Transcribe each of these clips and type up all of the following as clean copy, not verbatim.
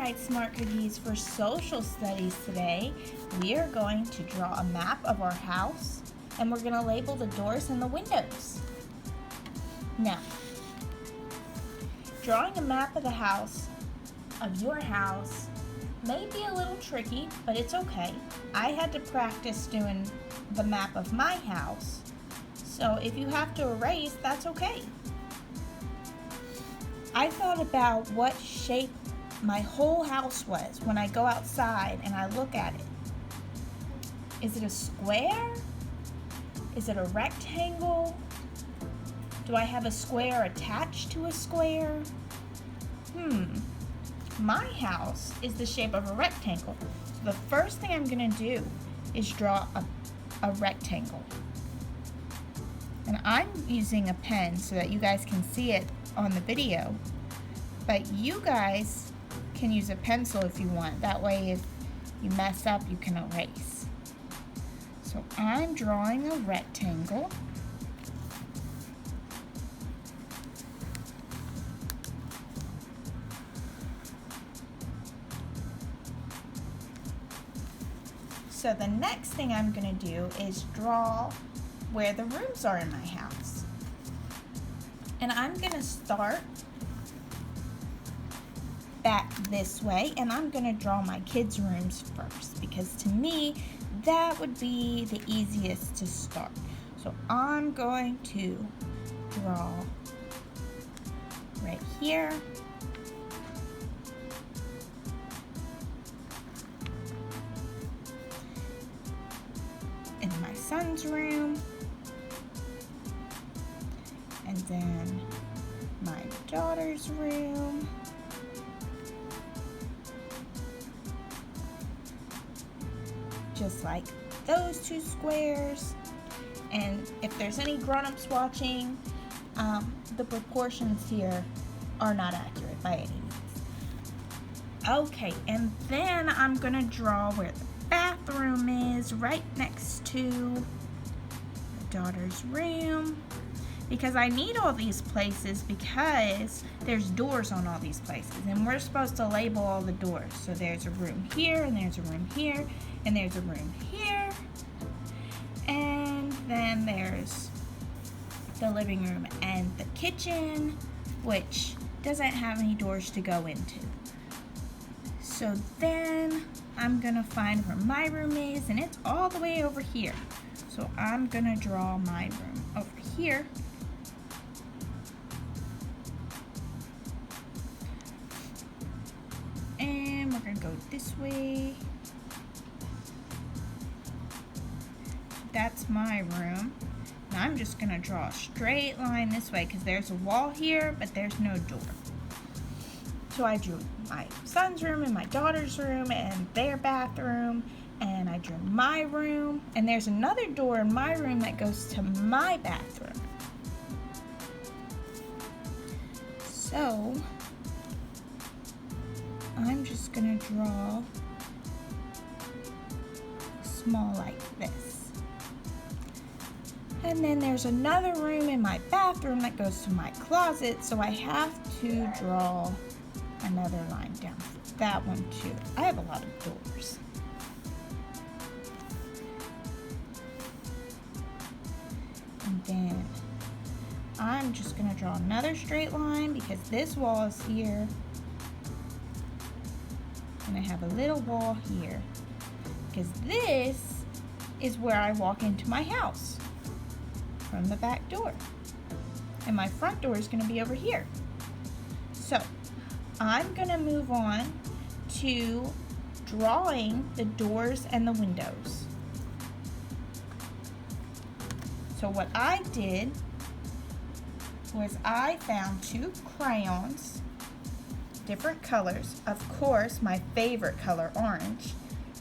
Alright, Smart Cookies, for social studies today, we are going to draw a map of our house and we're going to label the doors and the windows. Now, drawing a map of the house, of your house, may be a little tricky, but it's okay. I had to practice doing the map of my house, so if you have to erase, that's okay. I thought about what shape my whole house was when I go outside and I look at it. Is it a square? Is it a rectangle? Do I have a square attached to a square? My house is the shape of a rectangle. So the first thing I'm going to do is draw a rectangle. And I'm using a pen so that you guys can see it on the video. But you guys can use a pencil if you want. That way if you mess up, you can erase. So I'm drawing a rectangle. So the next thing I'm going to do is draw where the rooms are in my house. And I'm going to start back this way, and I'm going to draw my kids' rooms first because to me that would be the easiest to start. So I'm going to draw right here. In my son's room, and then my daughter's room, just like those two squares. And if there's any grown-ups watching, the proportions here are not accurate by any means. Okay, and then I'm gonna draw where the bathroom is right next to the daughter's room, because I need all these places because there's doors on all these places and we're supposed to label all the doors. So there's a room here, and there's a room here, and there's a room here, and then there's the living room and the kitchen, which doesn't have any doors to go into. So then I'm gonna find where my room is, and it's all the way over here. So I'm gonna draw my room over here. And we're gonna go this way. That's my room. Now I'm just gonna draw a straight line this way because there's a wall here, but there's no door. So I drew my son's room and my daughter's room and their bathroom, and I drew my room, and there's another door in my room that goes to my bathroom. So I'm just gonna draw small like this. And then there's another room in my bathroom that goes to my closet, so I have to draw another line down for that one too. I have a lot of doors. And then I'm just gonna draw another straight line because this wall is here. And I have a little wall here because this is where I walk into my house from the back door. And my front door is gonna be over here. So I'm gonna move on to drawing the doors and the windows. So what I did was I found two crayons, different colors, of course my favorite color, orange,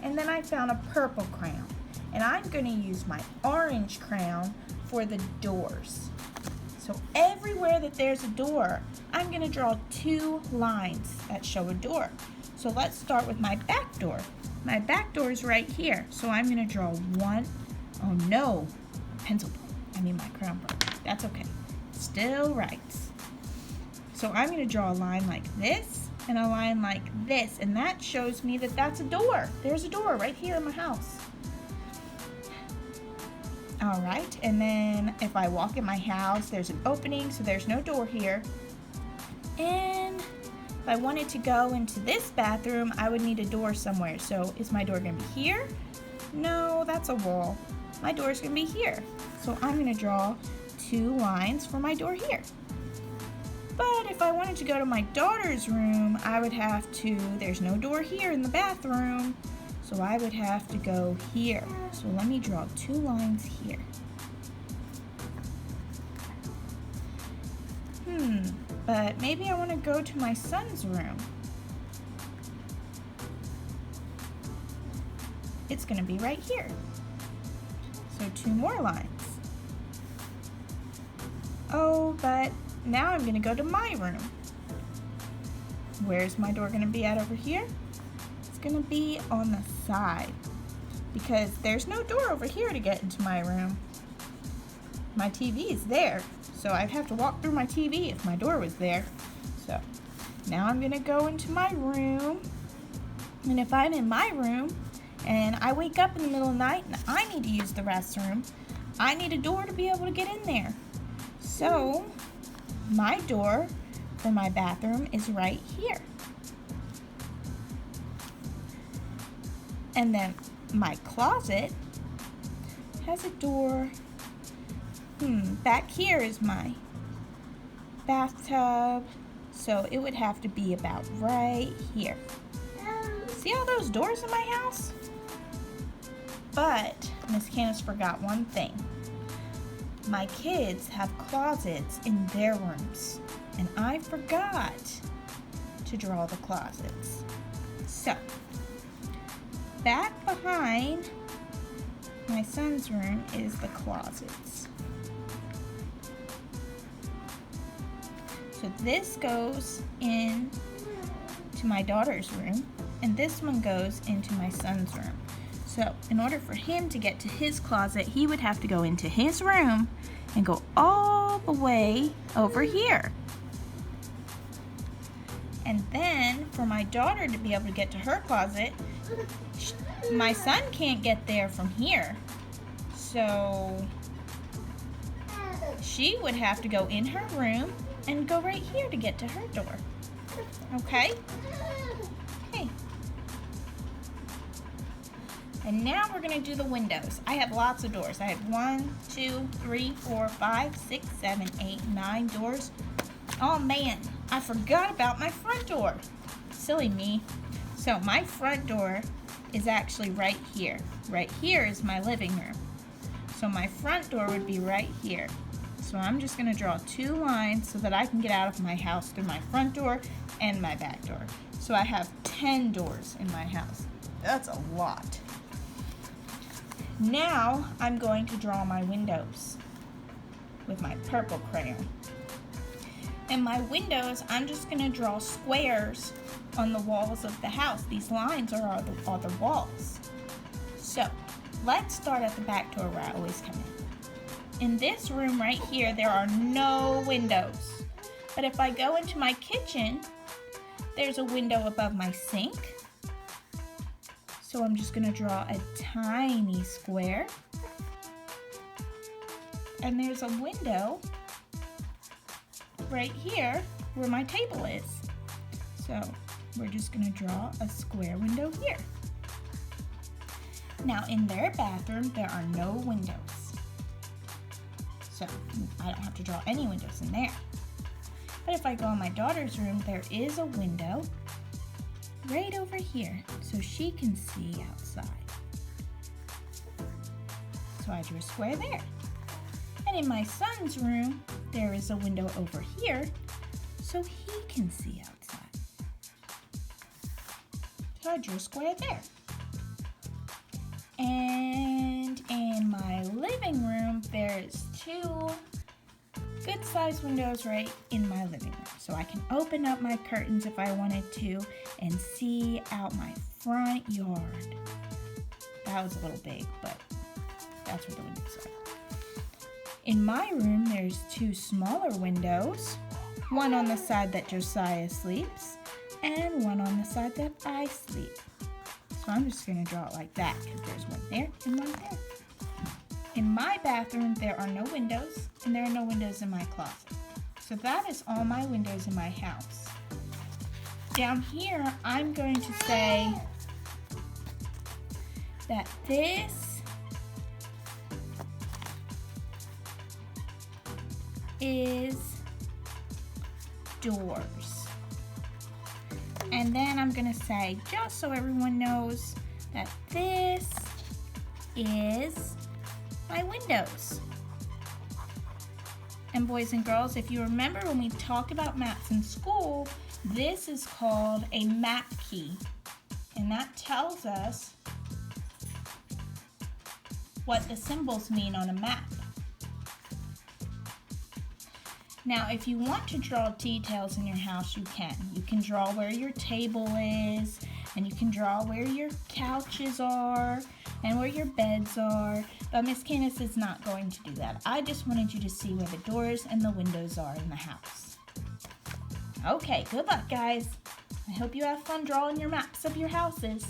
and then I found a purple crayon. And I'm gonna use my orange crayon for the doors. So everywhere that there's a door, I'm gonna draw two lines that show a door. So let's start with my back door. My back door is right here. So I'm gonna draw one. Oh no, pencil broke. I mean my crayon broke. That's okay. Still writes. So I'm gonna draw a line like this, in a line like this, and that shows me that that's a door. There's a door right here in my house. All right, and then if I walk in my house, there's an opening, so there's no door here. And if I wanted to go into this bathroom, I would need a door somewhere. So is my door gonna be here? No, that's a wall. My door's gonna be here. So I'm gonna draw 2 lines for my door here. But if I wanted to go to my daughter's room, I would have to, there's no door here in the bathroom, so I would have to go here. So let me draw 2 lines here. But maybe I want to go to my son's room. It's going to be right here. So 2 more lines. Oh, but now I'm going to go to my room. Where's my door going to be at over here? It's going to be on the side because there's no door over here to get into my room. My TV is there, so I'd have to walk through my TV if my door was there. So now I'm going to go into my room, and if I'm in my room and I wake up in the middle of the night and I need to use the restroom, I need a door to be able to get in there. So my door for my bathroom is right here. And then my closet has a door. Back here is my bathtub. So it would have to be about right here. See all those doors in my house? But Miss Candace forgot one thing. My kids have closets in their rooms, and I forgot to draw the closets. So, back behind my son's room is the closets. So this goes in to my daughter's room, and this one goes into my son's room. So in order for him to get to his closet, he would have to go into his room and go all the way over here. And then for my daughter to be able to get to her closet, my son can't get there from here. So she would have to go in her room and go right here to get to her door. Okay? Okay. And now we're going to do the windows. I have lots of doors. I have 1, 2, 3, 4, 5, 6, 7, 8, 9 doors. Oh man, I forgot about my front door. Silly me. So my front door is actually right here. Right here is my living room. So my front door would be right here. So I'm just going to draw 2 lines so that I can get out of my house through my front door and my back door. So I have 10 doors in my house. That's a lot. Now I'm going to draw my windows with my purple crayon. And my windows, I'm just going to draw squares on the walls of the house. These lines are the walls. So let's start at the back door where I always come in. In this room right here, there are no windows. But if I go into my kitchen, there's a window above my sink. So I'm just going to draw a tiny square. And there's a window right here where my table is. So we're just going to draw a square window here. Now in their bathroom, there are no windows. So I don't have to draw any windows in there. But if I go in my daughter's room, there is a window right over here so she can see outside. So I drew a square there. And in my son's room, there is a window over here so he can see outside. So I drew a square there. And in my living room, there's 2 good-sized windows right in my living room. So I can open up my curtains if I wanted to and see out my front yard. That was a little big, but that's where the windows are. In my room, there's 2 smaller windows. One on the side that Josiah sleeps, and one on the side that I sleep. So I'm just going to draw it like that because there's one there and one there. In my bathroom, there are no windows, and there are no windows in my closet. So that is all my windows in my house. Down here, I'm going to say that this is doors. And then I'm going to say, just so everyone knows, that this is my windows. And boys and girls, if you remember when we talk about maps in school, this is called a map key. And that tells us what the symbols mean on a map. Now, if you want to draw details in your house, you can. You can draw where your table is, and you can draw where your couches are, and where your beds are, but Miss Candace is not going to do that. I just wanted you to see where the doors and the windows are in the house. Okay, good luck, guys. I hope you have fun drawing your maps of your houses.